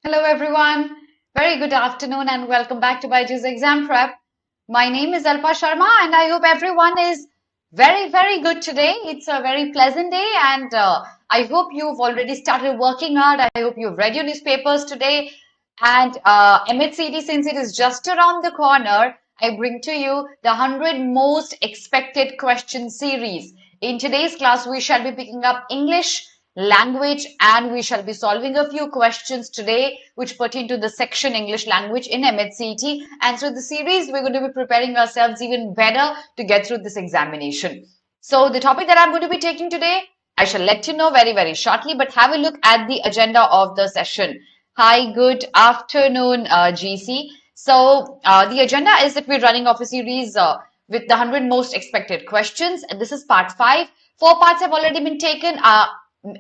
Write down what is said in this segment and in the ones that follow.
Hello everyone, very good afternoon and welcome back to BYJU'S Exam Prep. My name is Alpa Sharma and I hope everyone is very good today. It's a very pleasant day and I hope you've already started working hard. I hope you've read your newspapers today and MHCET, since it is just around the corner, I bring to you the 100 most expected question series. In today's class, we shall be picking up English, language, and we shall be solving a few questions today which pertain to the section English language in MHCET. And so the series, we're going to be preparing ourselves even better to get through this examination. So the topic that I'm going to be taking today, I shall let you know very shortly, but have a look at the agenda of the session. Hi, good afternoon, GC. So the agenda is that we're running off a series with the 100 most expected questions. And this is part 5. 4 parts have already been taken.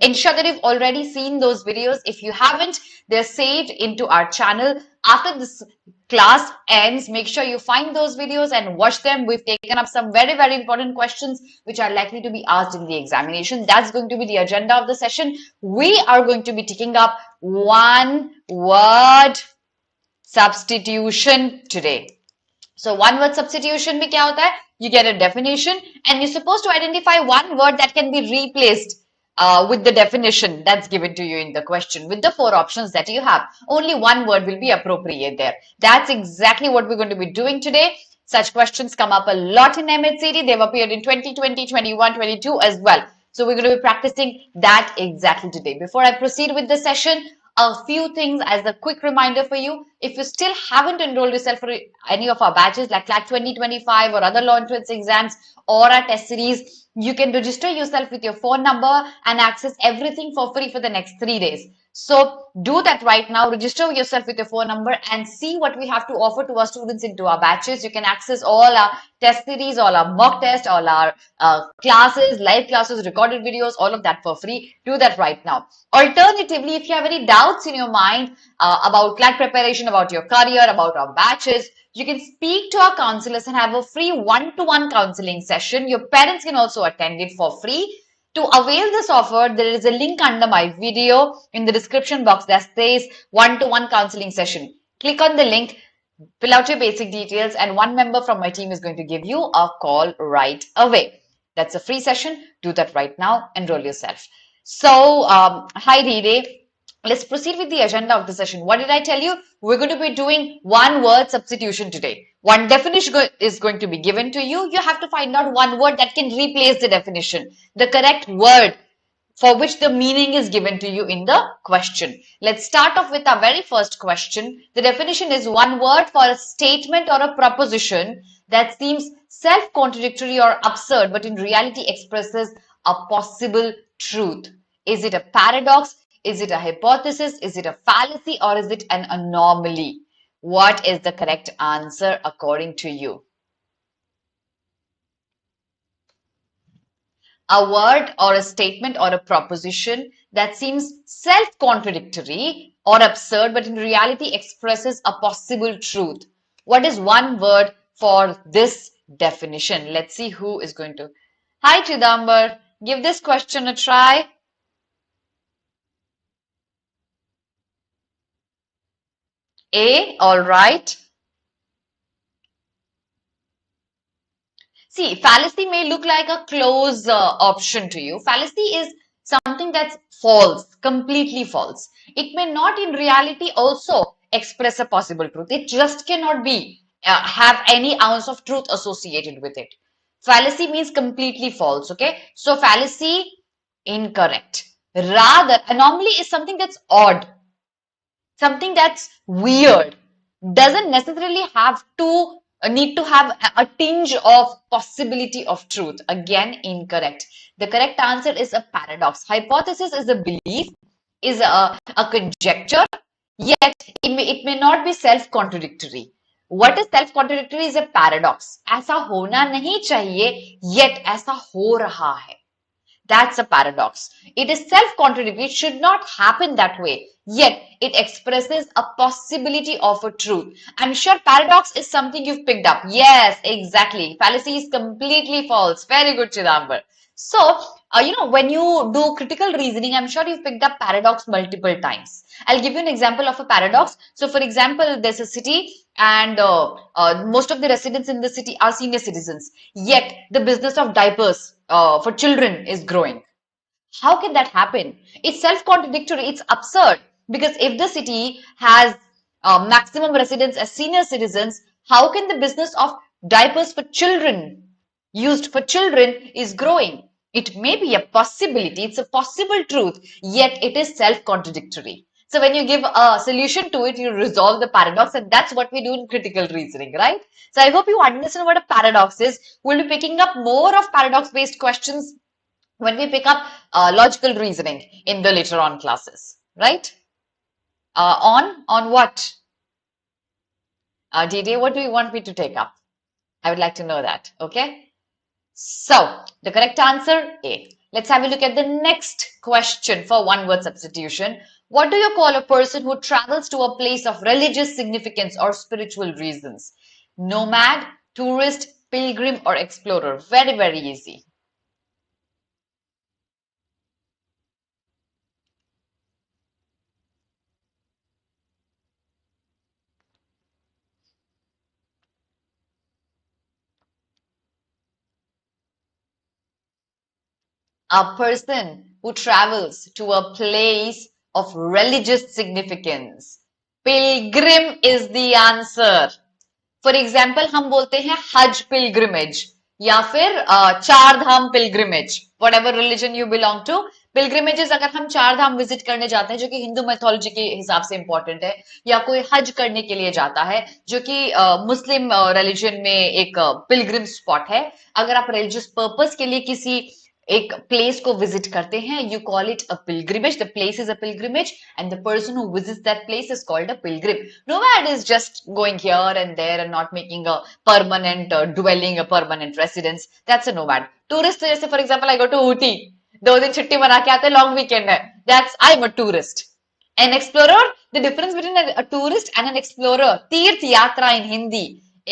Ensure that you've already seen those videos. If you haven't, they're saved into our channel. After this class ends, make sure you find those videos and watch them. We've taken up some very important questions which are likely to be asked in the examination. That's going to be the agenda of the session. We are going to be taking up one word substitution today. So one word substitution में क्या होता है? You get a definition and you're supposed to identify one word that can be replaced with the definition that's given to you in the question. With the 4 options that you have, only one word will be appropriate there. That's exactly what we're going to be doing today. Such questions come up a lot in MHCET. They've appeared in 2020, 21, 22 as well. So we're going to be practicing that exactly today. Before I proceed with the session, a few things as a quick reminder for you. If you still haven't enrolled yourself for any of our batches like CLAT 2025 or other law entrance exams or our test series, you can register yourself with your phone number and access everything for free for the next 3 days. So do that right now. Register yourself with your phone number and see what we have to offer to our students into our batches. You can access all our test series, all our mock tests, all our classes, live classes, recorded videos, all of that for free. Do that right now. Alternatively, if you have any doubts in your mind about CLAT preparation, about your career, about our batches, you can speak to our counselors and have a free one-to-one counseling session. Your parents can also attend it for free. To avail this offer, there is a link under my video in the description box that says one-to-one counseling session. Click on the link, fill out your basic details, and one member from my team is going to give you a call right away. That's a free session. Do that right now. Enroll yourself. So, hi Ride. Let's proceed with the agenda of the session. What did I tell you? We're going to be doing one word substitution today. One definition is going to be given to you. You have to find out one word that can replace the definition. The correct word for which the meaning is given to you in the question. Let's start off with our very first question. The definition is one word for a statement or a proposition that seems self-contradictory or absurd, but in reality expresses a possible truth. Is it a paradox? Is it a hypothesis? Is it a fallacy? Or is it an anomaly? What is the correct answer according to you? A word or a statement or a proposition that seems self-contradictory or absurd, but in reality expresses a possible truth. What is one word for this definition? Let's see who is going to. Hi, Chidambar. Give this question a try. A, all right. See, fallacy may look like a close option to you. Fallacy is something that's false, completely false. It may not in reality also express a possible truth. It just cannot be, have any ounce of truth associated with it. Fallacy means completely false, okay? So fallacy, incorrect. Rather, anomaly is something that's odd. Something that's weird, doesn't necessarily have to need to have a tinge of possibility of truth. Again, incorrect. The correct answer is a paradox. Hypothesis is a belief, is a conjecture, yet it may not be self-contradictory. What is self-contradictory is a paradox. ऐसा होना नहीं चाहिए, yet ऐसा हो रहा है. That's a paradox. It is self-contradictory. It should not happen that way. Yet, it expresses a possibility of a truth. I'm sure paradox is something you've picked up. Yes, exactly. Fallacy is completely false. Very good, Chidambar. So, when you do critical reasoning, I'm sure you've picked up paradox multiple times. I'll give you an example of a paradox. So, for example, there's a city and most of the residents in the city are senior citizens. Yet, the business of diapers for children is growing. How can that happen? It's self-contradictory. It's absurd. Because if the city has maximum residents as senior citizens, how can the business of diapers for children used for children is growing? It may be a possibility. It's a possible truth, yet it is self-contradictory. So when you give a solution to it, you resolve the paradox, and that's what we do in critical reasoning, right? So I hope you understand what a paradox is. We'll be picking up more of paradox-based questions when we pick up logical reasoning in the later on classes, right? On what? DD, what do you want me to take up? I would like to know that, okay? So, the correct answer, A. Let's have a look at the next question for one word substitution. What do you call a person who travels to a place of religious significance or spiritual reasons? Nomad, tourist, pilgrim, or explorer? Very, very easy. A person who travels to a place of religious significance. Pilgrim is the answer. For example हम बोलते हैं Hajj pilgrimage या फिर Char Dham pilgrimage, whatever religion you belong to. Pilgrimages अगर हम चार धाम visit करने जाते हैं जो कि हिंदू मैथोलॉजी के हिसाब से इंपॉर्टेंट है, या कोई हज करने के लिए जाता है जो कि मुस्लिम रिलीजन में एक पिलग्रिम स्पॉट है, अगर आप रिलीजियस पर्पस के लिए किसी एक प्लेस को विजिट करते हैं, you call it a pilgrimage. The place is a pilgrimage and the person who visits that place is called a Pilgrim. Nomad is just going here and there and not making a permanent dwelling, a permanent residence. That's a nomad. Tourist, जैसे for example, I go to Ooty, 2 दिन छुट्टी मना के आते, long weekend है. That's I'm a tourist. An explorer, the difference between a tourist and an explorer, तीर्थ यात्रा in Hindi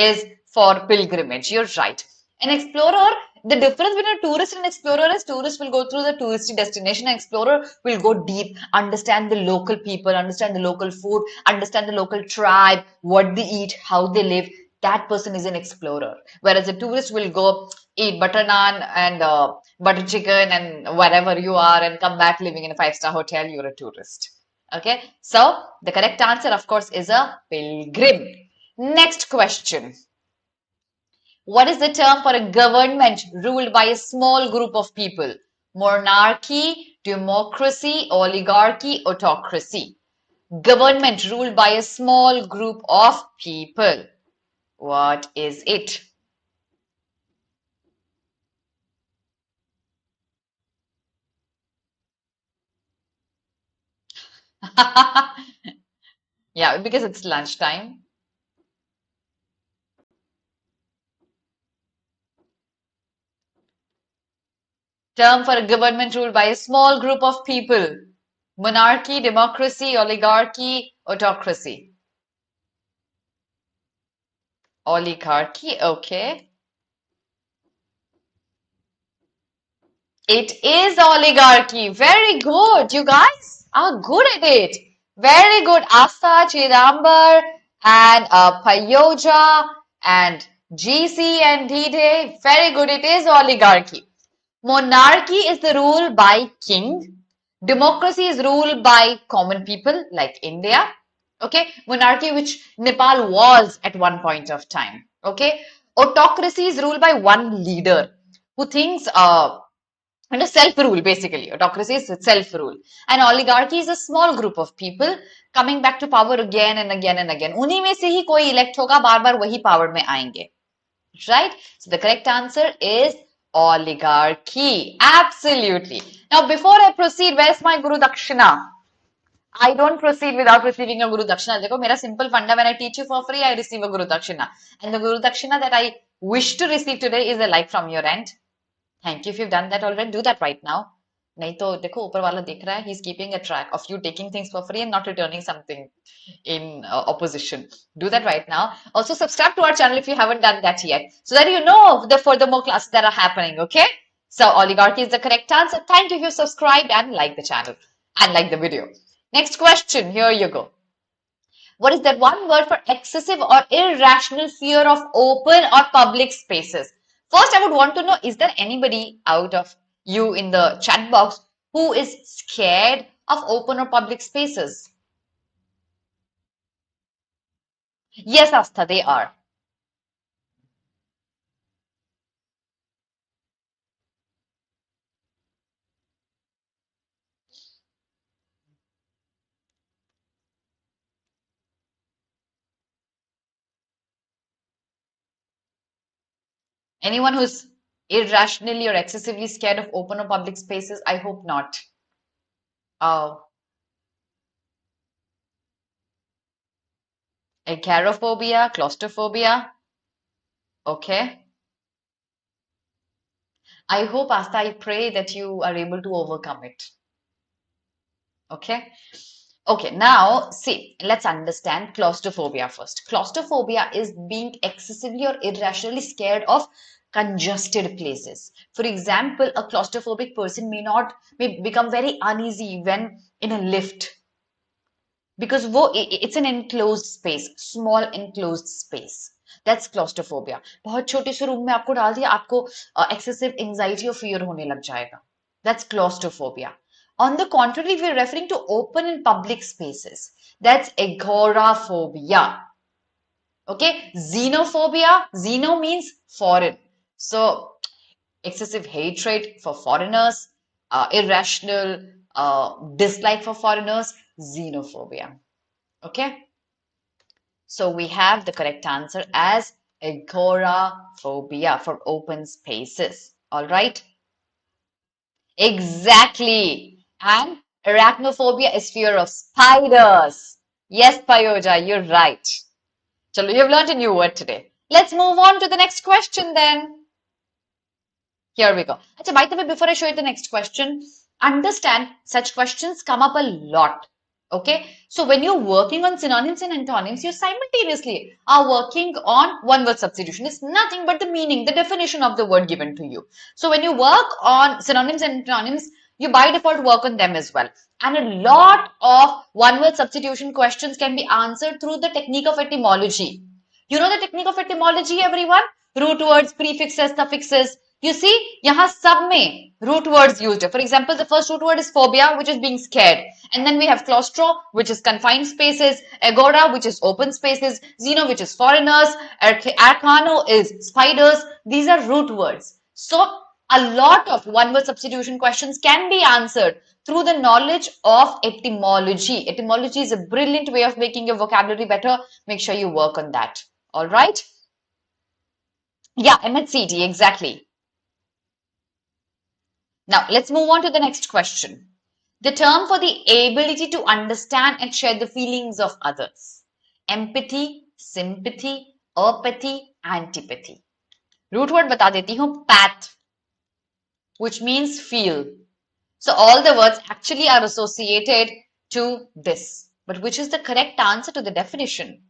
is for pilgrimage. You're right. An explorer, the difference between a tourist and an explorer is tourist will go through the touristy destination, an explorer will go deep, understand the local people, understand the local food, understand the local tribe, what they eat, how they live. That person is an explorer. Whereas a tourist will go eat butter naan and butter chicken and wherever you are and come back living in a 5-star hotel, you're a tourist. Okay, so the correct answer, of course, is a pilgrim. Next question. What is the term for a government ruled by a small group of people? Monarchy, democracy, oligarchy, autocracy. Government ruled by a small group of people. What is it? Yeah, because it's lunchtime. Term for a government ruled by a small group of people. Monarchy, democracy, oligarchy, autocracy. Oligarchy, okay. It is oligarchy. Very good. You guys are good at it. Very good. Asa, Chidambar, and Payoja, and GC and D-Day. Very good. It is oligarchy. Monarchy is the rule by king. Democracy is ruled by common people like India. Okay. Monarchy, which Nepal was at one point of time. Okay. Autocracy is ruled by one leader who thinks and a self-rule, basically. Autocracy is self-rule. And oligarchy is a small group of people coming back to power again and again and again. उन्हीं में से ही कोई elect होगा, बार-बार वही power में आएंगे. Right? So the correct answer is oligarchy. Absolutely. Now, before I proceed, where's my Guru Dakshina? I don't proceed without receiving a Guru Dakshina. देखो, मेरा simple funda, when I teach you for free, I receive a Guru Dakshina. And the Guru Dakshina that I wish to receive today is a like from your end. Thank you. If you've done that already, do that right now. नहीं तो देखो ऊपर वाला देख रहा है, he's keeping a track of you taking things for free and not returning something in opposition. Do that right now. Also subscribe to our channel if you haven't done that yet, so that you know the furthermore classes that are happening. Okay. So oligarchy is the correct answer. Thank you if you subscribed and like the channel and like the video. Next question, here you go. What is that one word for excessive or irrational fear of open or public spaces? First, I would want to know, is there anybody out of you in the chat box who is scared of open or public spaces? Yes, Astha, they are. Anyone who's irrationally or excessively scared of open or public spaces? I hope not. Oh, agoraphobia, claustrophobia. Okay. I hope, Asta, I pray that you are able to overcome it. Okay. Okay, now see, let's understand claustrophobia first. Claustrophobia is being excessively or irrationally scared of congested places. For example, a claustrophobic person may become very uneasy when in a lift because it's an enclosed space, small enclosed space. That's claustrophobia. बहुत छोटे से room में आपको डाल दिया, आपको excessive anxiety or fear होने लग जाएगा. That's claustrophobia. On the contrary, if we're referring to open and public spaces, that's agoraphobia. Okay, xenophobia. Xeno means foreign. So excessive hatred for foreigners, irrational dislike for foreigners, xenophobia. Okay, so we have the correct answer as agoraphobia for open spaces. All right, exactly. And arachnophobia is fear of spiders. Yes, Payoja, you're right. Chalo, you've learned a new word today. Let's move on to the next question then. Here we go. Achha, by the way, before I show you the next question, understand such questions come up a lot. Okay, so when you're working on synonyms and antonyms, you simultaneously are working on one word substitution. It's nothing but the meaning, the definition of the word given to you. So when you work on synonyms and antonyms, you by default work on them as well. And a lot of one word substitution questions can be answered through the technique of etymology. You know the technique of etymology, everyone? Root words, prefixes, suffixes. You see, यहाँ सब में root words used. For example, the first root word is phobia, which is being scared. And then we have claustro, which is confined spaces, agora, which is open spaces, xeno, which is foreigners, arcano is spiders. These are root words. So a lot of one-word substitution questions can be answered through the knowledge of etymology. Etymology is a brilliant way of making your vocabulary better. Make sure you work on that. All right? Yeah, MHCET, exactly. Now, let's move on to the next question. The term for the ability to understand and share the feelings of others. Empathy, sympathy, apathy, antipathy. Root word बता देती हूँ, path, which means feel. So all the words actually are associated to this. But which is the correct answer to the definition?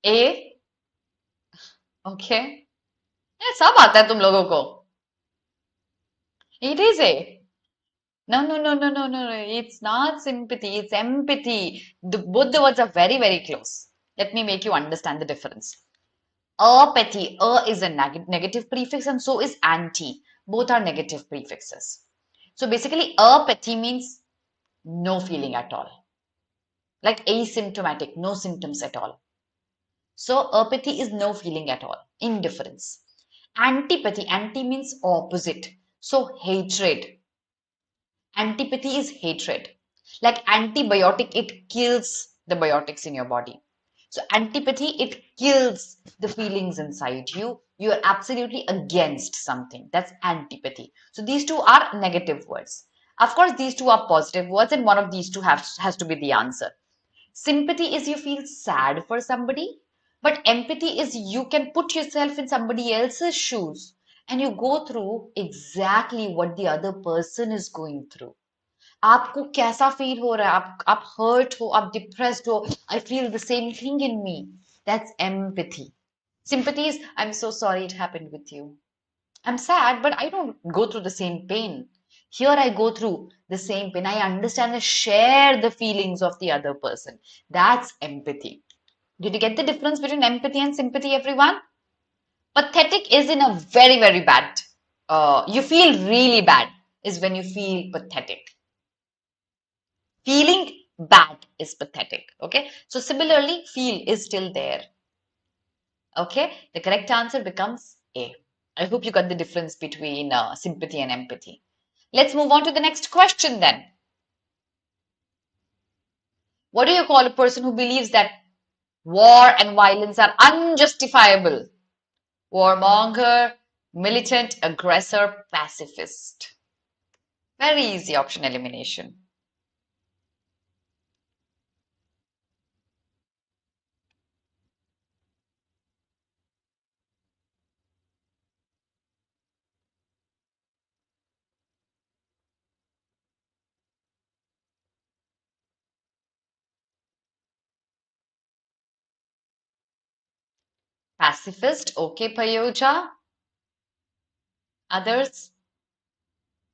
A? Okay. Yeah, सब आता है तुम लोगों को. It is A. No, no, no, no, no, no, no. It's not sympathy, it's empathy. Both the words are very, very close. Let me make you understand the difference. Apathy, is a negative prefix and so is anti. Both are negative prefixes. So basically, apathy means no feeling at all. Like asymptomatic, no symptoms at all. So apathy is no feeling at all, indifference. Antipathy, anti means opposite. So hatred. Antipathy is hatred. Like antibiotic, it kills the biotics in your body. So antipathy, it kills the feelings inside you. You are absolutely against something. That's antipathy. So these two are negative words. Of course, these two are positive words and one of these two has to be the answer. Sympathy is you feel sad for somebody. But empathy is you can put yourself in somebody else's shoes and you go through exactly what the other person is going through. आपको कैसा feel हो रहा है, आप hurt हो, आप depressed हो, I feel the same thing in me. That's empathy. Sympathy is, I'm so sorry it happened with you. I'm sad, but I don't go through the same pain. Here I go through the same pain. I understand and share the feelings of the other person. That's empathy. Did you get the difference between empathy and sympathy, everyone? Pathetic is in a very, very bad. You feel really bad is when you feel pathetic. Feeling bad is pathetic. Okay. So similarly, feel is still there. Okay. The correct answer becomes A. I hope you got the difference between sympathy and empathy. Let's move on to the next question then. What do you call a person who believes that war and violence are unjustifiable? Warmonger, militant, aggressor, pacifist. Very easy option elimination. Pacifist, okay, Payoja. Others?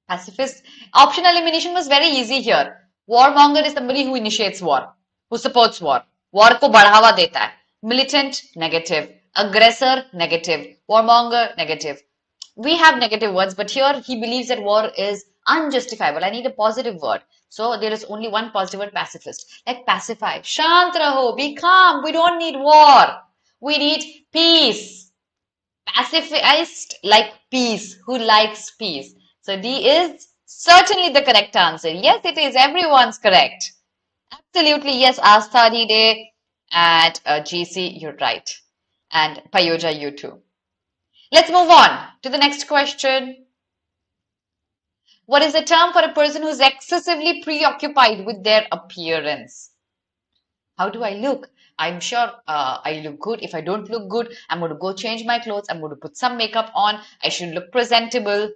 Pacifist. Option elimination was very easy here. Warmonger is somebody who initiates war, who supports war. War को बढ़ावा देता है. Militant, negative. Aggressor, negative. Warmonger, negative. We have negative words, but here he believes that war is unjustifiable. I need a positive word. So there is only one positive word, pacifist. Like pacify. Shant raho, be calm. We don't need war. We need peace. Pacifist like peace, who likes peace. So D is certainly the correct answer. Yes, it is. Everyone's correct. Absolutely, yes. Astha Day at GC, you're right. And Payoja, you too. Let's move on to the next question. What is the term for a person who's excessively preoccupied with their appearance? How do I look? I'm sure I look good. If I don't look good, I'm going to go change my clothes. I'm going to put some makeup on. I should look presentable.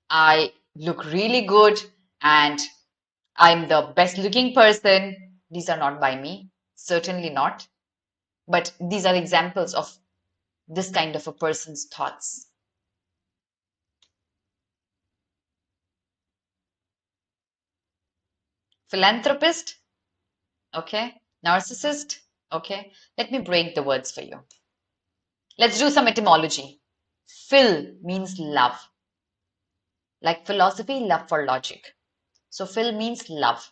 I look really good and I'm the best looking person. These are not by me. Certainly not. But these are examples of this kind of a person's thoughts. Philanthropist, okay. Narcissist, okay. Let me break the words for you. Let's do some etymology. Phil means love. Like philosophy, love for logic. So Phil means love.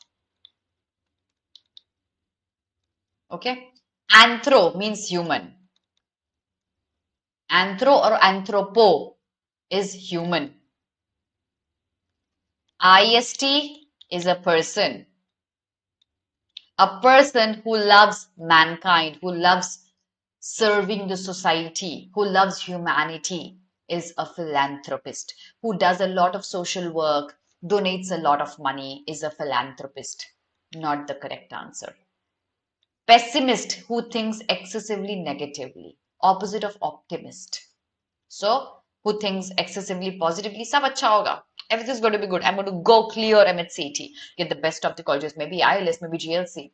Okay. Anthro means human. Anthro or anthropo is human. IST is a person. A person who loves mankind, who loves serving the society, who loves humanity is a philanthropist. Who does a lot of social work, donates a lot of money is a philanthropist. Not the correct answer. Pessimist, who thinks excessively negatively. Opposite of optimist. So, who thinks excessively positively, sab acha hoga. Everything's going to be good. I'm going to go clear MHCET, get the best of the colleges, maybe AILET, maybe GLC.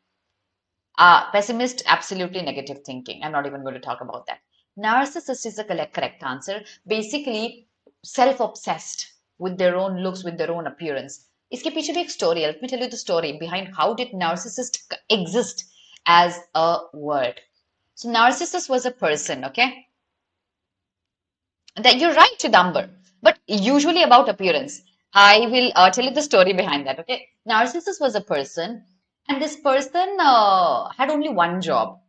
Pessimist, absolutely negative thinking. I'm not even going to talk about that. Narcissist is the correct answer. Basically, self-obsessed with their own looks, with their own appearance. इसके पीछे भी एक story. Let me tell you the story behind how did narcissist exist as a word. So narcissist was a person, okay? That you're right, Chidambar, but usually about appearance. I will tell you the story behind that, okay? Narcissus was a person, and this person had only one job.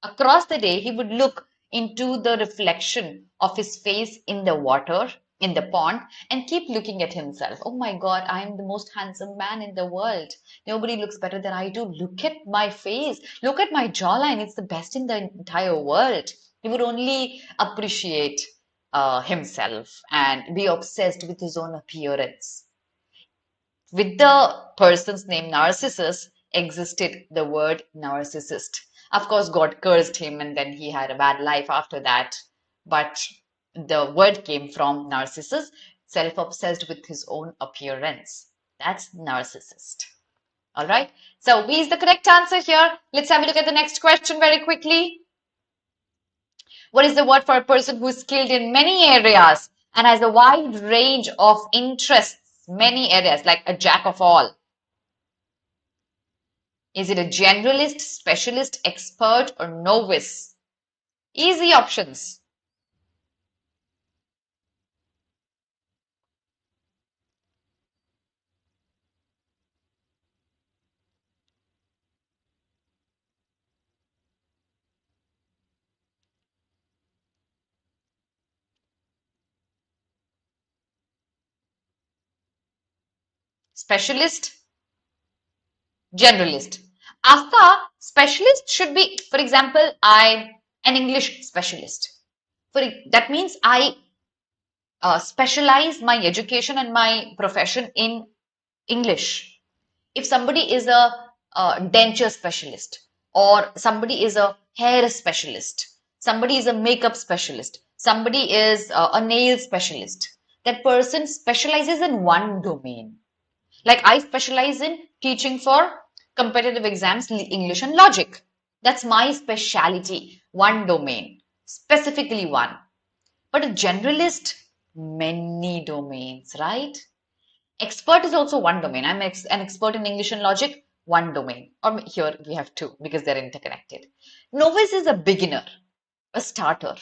Across the day, he would look into the reflection of his face in the water, in the pond, and keep looking at himself. Oh my God, I am the most handsome man in the world. Nobody looks better than I do. Look at my face. Look at my jawline. It's the best in the entire world. He would only appreciate himself and be obsessed with his own appearance. With the person's name Narcissus existed the word narcissist. Of course, God cursed him and then he had a bad life after that. But the word came from narcissist, self-obsessed with his own appearance. That's narcissist. All right. So B is the correct answer here. Let's have a look at the next question very quickly. What is the word for a person who is skilled in many areas and has a wide range of interests? Many areas, like a jack of all. Is it a generalist, specialist, expert, or novice? Easy options. Specialist, generalist. After specialist should be, for example, I'm an English specialist. That means I specialize my education and my profession in English. If somebody is a denture specialist, or somebody is a hair specialist, somebody is a makeup specialist, somebody is a nail specialist, that person specializes in one domain. Like I specialize in teaching for competitive exams, English and logic. That's my speciality, one domain, specifically one. But a generalist, many domains, right? Expert is also one domain. I'm an expert in English and logic, one domain. Or here we have two because they're interconnected. Novice is a beginner, a starter.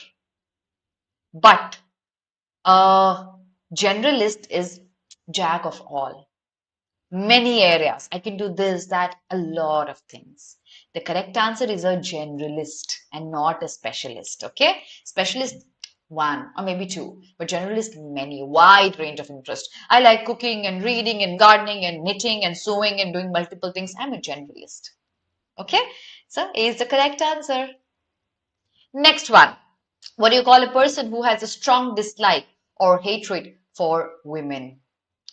But a generalist is jack of all. Many areas. I can do this, that, a lot of things. The correct answer is a generalist and not a specialist. Okay? Specialist, one or maybe two, but generalist, many, wide range of interest. I like cooking and reading and gardening and knitting and sewing and doing multiple things. I'm a generalist. Okay? So A is the correct answer. Next one. What do you call a person who has a strong dislike or hatred for women?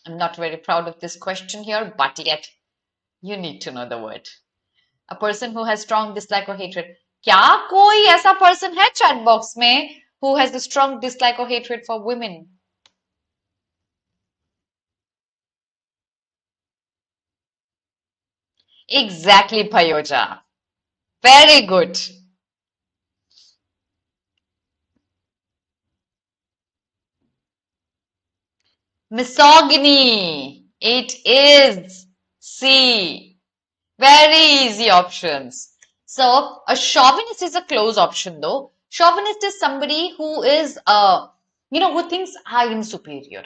I'm not very proud of this question here, but yet you need to know the word. A person who has strong dislike or hatred. क्या कोई ऐसा person है chat box में who has a strong dislike or hatred for women? Exactly, Payoja. Very good. Misogyny. It is C. Very easy options. So a chauvinist is a close option though. Chauvinist is somebody who is, who thinks I am superior.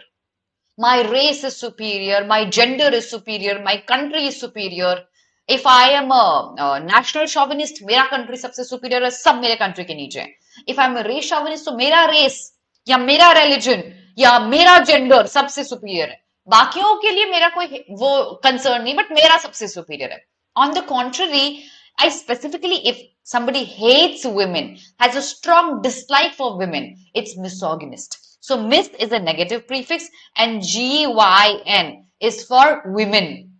My race is superior, my gender is superior, my country is superior. If I am a national chauvinist, मेरा country सबसे superior है, सब मेरे country के नीचे. If I'm a race chauvinist, तो मेरा race या मेरा religion या मेरा gender सबसे superior है. बाकियों के लिए मेरा कोई वो concern नहीं, but मेरा सबसे superior है. On the contrary, I specifically, if somebody hates women, has a strong dislike for women, it's misogynist. So mis is a negative prefix and gyn is for women.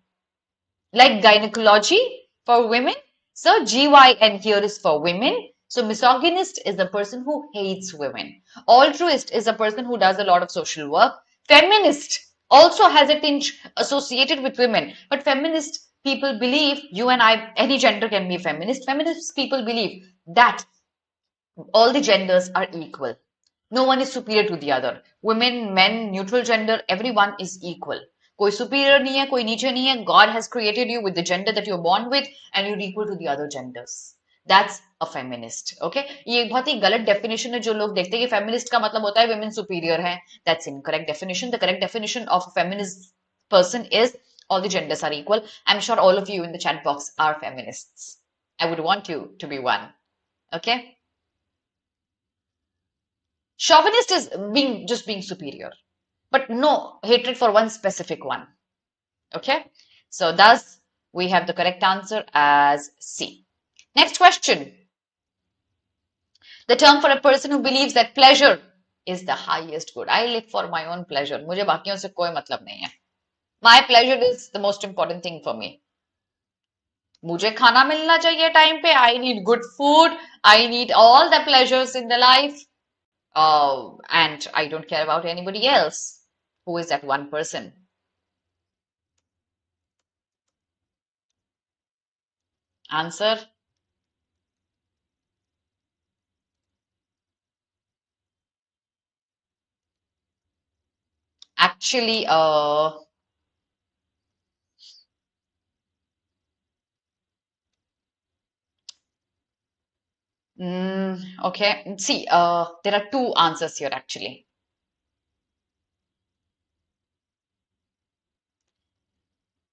Like gynecology for women. So gyn here is for women. So misogynist is a person who hates women. Altruist is a person who does a lot of social work. Feminist also has a tinge associated with women. But feminist people believe, you and I, any gender can be feminist. Feminist people believe that all the genders are equal. No one is superior to the other. Women, men, neutral gender, everyone is equal. कोई superior नहीं है, कोई नीचे नहीं है. God has created you with the gender that you're born with and you're equal to the other genders. That's a feminist. Okay? ये बहुत ही गलत definition है जो लोग देखते हैं कि feminist का मतलब होता है women superior है. That's incorrect definition. The correct definition of a feminist person is all the genders are equal. I'm sure all of you in the chat box are feminists. I would want you to be one. Okay? Chauvinist is just being superior, but no hatred for one specific one. Okay, so thus we have the correct answer as C. Next question. The term for a person who believes that pleasure is the highest good. I live for my own pleasure. मुझे बाकियों से कोई मतलब नहीं है. My pleasure is the most important thing for me. मुझे खाना मिलना चाहिए टाइम पे. I need good food. I need all the pleasures in the life. And I don't care about anybody else. Who is that one person? Answer. Actually, okay. See, there are two answers here actually.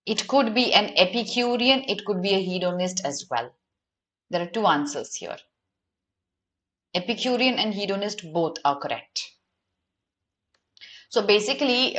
It could be an Epicurean, it could be a hedonist as well. There are two answers here. Epicurean and hedonist both are correct. So basically,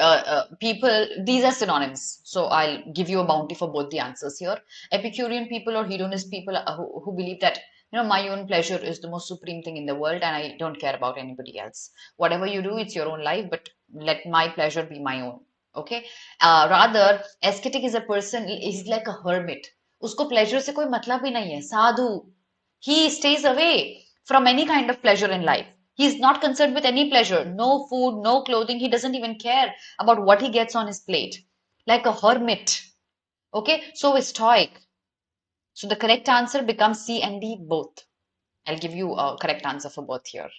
people, these are synonyms. So I'll give you a bounty for both the answers here. Epicurean people or hedonist people who believe that, my own pleasure is the most supreme thing in the world and I don't care about anybody else. Whatever you do, it's your own life, but let my pleasure be my own. Okay. Rather, ascetic is a person, is like a hermit. Usko pleasure se koi matlab hi nahi hai. Sadhu. He stays away from any kind of pleasure in life. He's not concerned with any pleasure. No food, no clothing. He doesn't even care about what he gets on his plate. Like a hermit. Okay, so stoic. So the correct answer becomes C and D both. I'll give you a correct answer for both here.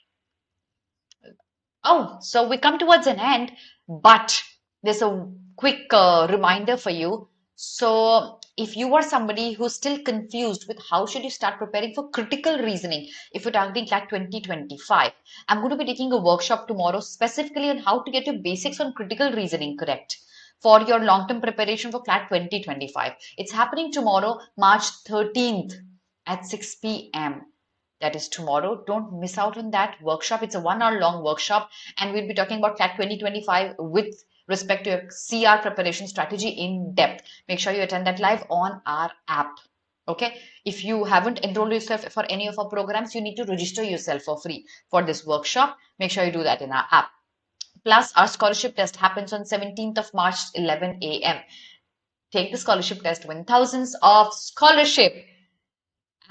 Oh, so we come towards an end, but there's a quick reminder for you. So if you are somebody who's still confused with how should you start preparing for critical reasoning, if you're targeting CLAT 2025, I'm going to be taking a workshop tomorrow specifically on how to get your basics on critical reasoning correct for your long-term preparation for CLAT 2025. It's happening tomorrow, March 13th at 6 p.m. That is tomorrow. Don't miss out on that workshop. It's a 1 hour long workshop, and we'll be talking about CLAT 2025 with respect to your CR preparation strategy in depth. Make sure you attend that live on our app. Okay. If you haven't enrolled yourself for any of our programs, you need to register yourself for free for this workshop. Make sure you do that in our app. Plus, our scholarship test happens on 17th of March, 11 a.m. Take the scholarship test, win thousands of scholarship.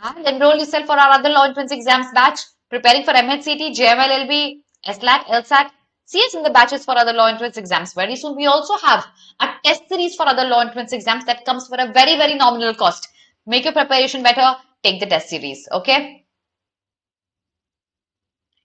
And enroll yourself for our other law entrance exams batch, preparing for MHCET, JMLLB, SLAT, LSAT. See us in the batches for other law entrance exams. Very soon, we also have a test series for other law entrance exams that comes for a very, very nominal cost. Make your preparation better, take the test series, okay?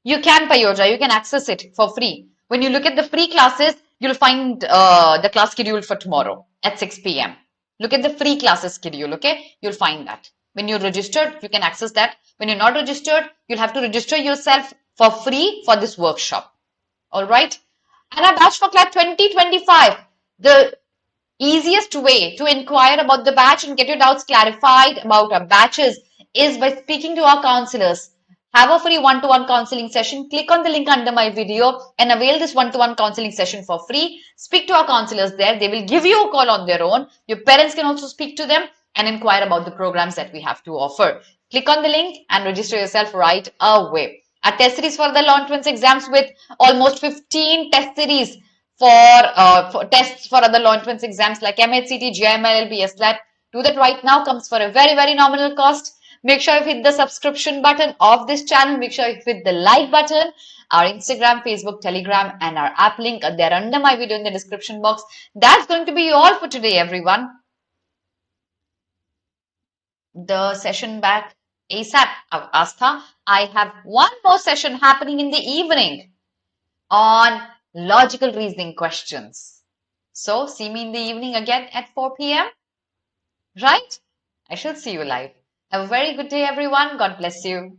You can, Payoja, you can access it for free. When you look at the free classes, you'll find the class schedule for tomorrow at 6 p.m. Look at the free classes schedule, okay? You'll find that. When you're registered, you can access that. When you're not registered, you'll have to register yourself for free for this workshop. All right? And our batch for CLAT 2025, the easiest way to inquire about the batch and get your doubts clarified about our batches is by speaking to our counselors. Have a free one-to-one counseling session. Click on the link under my video and avail this one-to-one counseling session for free. Speak to our counselors there. They will give you a call on their own. Your parents can also speak to them and inquire about the programs that we have to offer. Click on the link and register yourself right away. Our test series for the law entrance exams with almost 15 test series for tests for other law entrance exams like MHCET, JMLLB, SLAT. Do that right now, comes for a very, very nominal cost. Make sure you hit the subscription button of this channel. Make sure you hit the like button. Our Instagram, Facebook, Telegram, and our app link, they're under my video in the description box. That's going to be all for today, everyone. The session back ASAP, Astha. I have one more session happening in the evening on logical reasoning questions. So see me in the evening again at 4 p.m. Right? I shall see you live. Have a very good day, everyone. God bless you.